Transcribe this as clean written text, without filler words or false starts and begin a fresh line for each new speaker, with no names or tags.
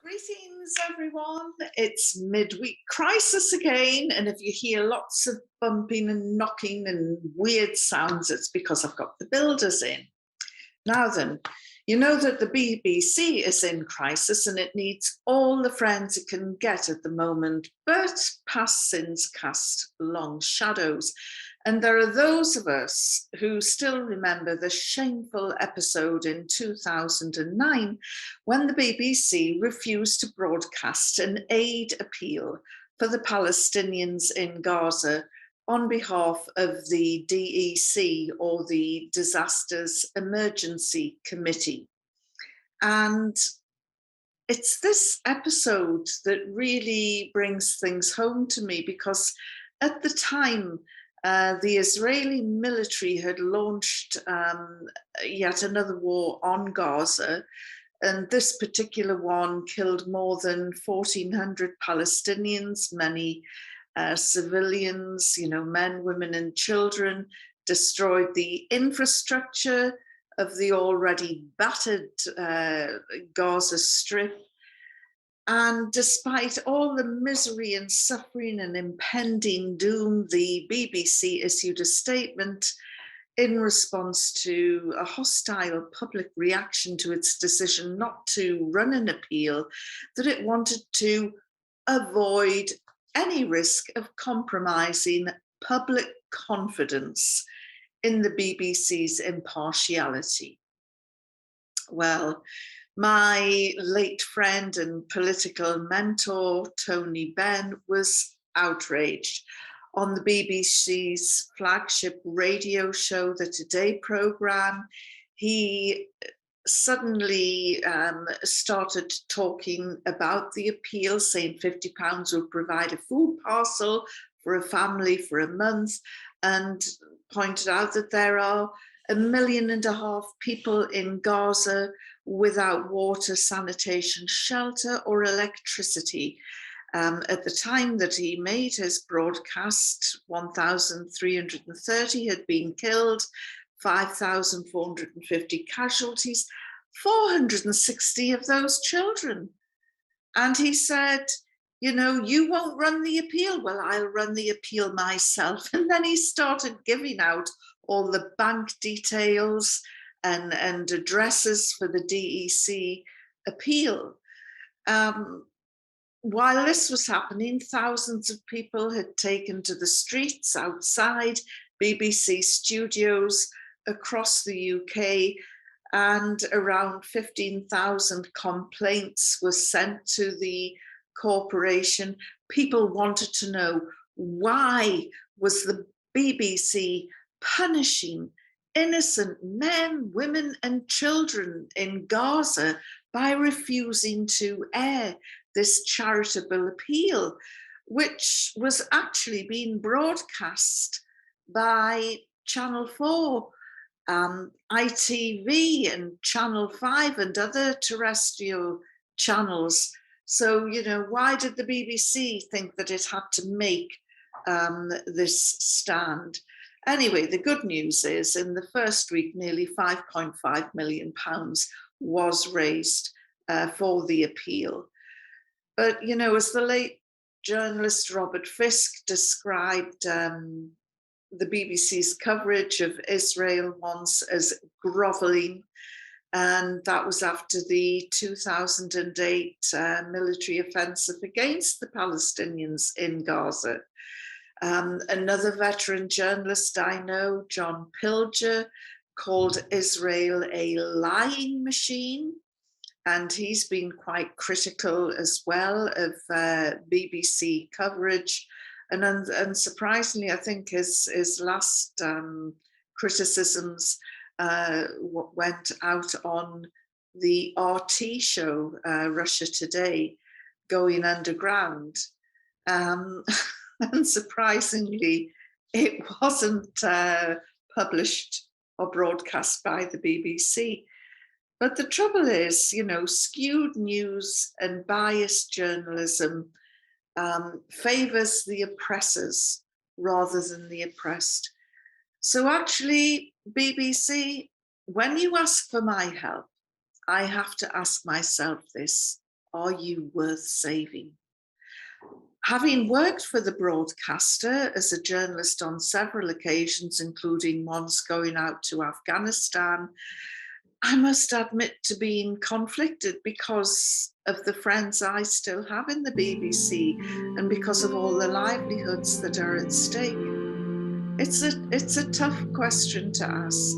Greetings, everyone. It's Midweek Crisis again, and if you hear lots of bumping and knocking and weird sounds, it's because I've got the builders in. Now then, you know that the BBC is in crisis and it needs all the friends it can get at the moment, but past sins cast long shadows. And there are those of us who still remember the shameful episode in 2009 when the BBC refused to broadcast an aid appeal for the Palestinians in Gaza on behalf of the DEC, or the Disasters Emergency Committee. And it's this episode that really brings things home to me, because at the time, the Israeli military had launched yet another war on Gaza, and this particular one killed more than 1,400 Palestinians, many civilians, men, women, and children, destroyed the infrastructure of the already battered Gaza Strip. And despite all the misery and suffering and impending doom, the BBC issued a statement in response to a hostile public reaction to its decision not to run an appeal, that it wanted to avoid any risk of compromising public confidence in the BBC's impartiality. Well, my late friend and political mentor, Tony Benn, was outraged. On the BBC's flagship radio show, the Today programme, he suddenly started talking about the appeal, saying £50 would provide a food parcel for a family for a month, and pointed out that there are 1.5 million people in Gaza without water, sanitation, shelter, or electricity. At the time that he made his broadcast, 1,330 had been killed, 5,450 casualties, 460 of those children. And he said, you won't run the appeal. Well, I'll run the appeal myself. And then he started giving out all the bank details and addresses for the DEC appeal. While this was happening, thousands of people had taken to the streets outside BBC studios across the UK, and around 15,000 complaints were sent to the corporation. People wanted to know, why was the BBC punishing innocent men, women, and children in Gaza by refusing to air this charitable appeal, which was actually being broadcast by Channel 4, ITV, and Channel 5, and other terrestrial channels. So, why did the BBC think that it had to make this stand? Anyway, the good news is, in the first week, nearly £5.5 million was raised for the appeal. But, as the late journalist Robert Fisk described the BBC's coverage of Israel once as grovelling, and that was after the 2008 military offensive against the Palestinians in Gaza. Another veteran journalist I know, John Pilger, called Israel a lying machine. And he's been quite critical as well of BBC coverage. And unsurprisingly, I think his last criticisms went out on the RT show, Russia Today, Going Underground. Unsurprisingly, it wasn't published or broadcast by the BBC. But the trouble is, skewed news and biased journalism favours the oppressors rather than the oppressed. So actually, BBC, when you ask for my help, I have to ask myself this: Are you worth saving? Having worked for the broadcaster as a journalist on several occasions, including once going out to Afghanistan, I must admit to being conflicted because of the friends I still have in the BBC and because of all the livelihoods that are at stake. It's a tough question to ask.